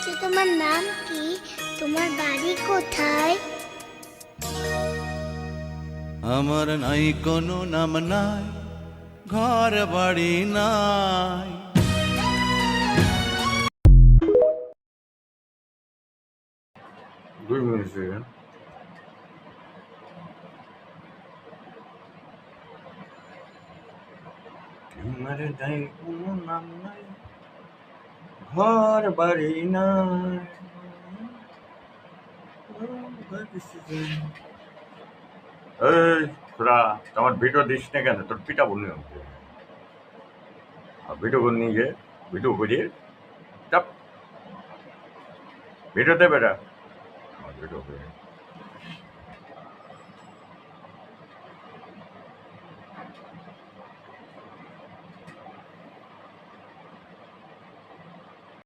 বলছি তোমার নাম কি, তোমার বাড়ি কোথায়? আমার নাই কোনো নাম নাই, ঘর বাড়ি নাই। দুই মিনিট সেকেন্ড। আমার নাই কোনো নাম নাই, ঘর বাড়ি নাই। এই তোরা আমার ভিডিও দিস না কেন? তোর পিটা বললি আমাকে। ভিডিও করে নিয়ে গিয়ে ভিডিও করিয়ে চাপ ভিডিওতে বেটা আমার ভিডিও করে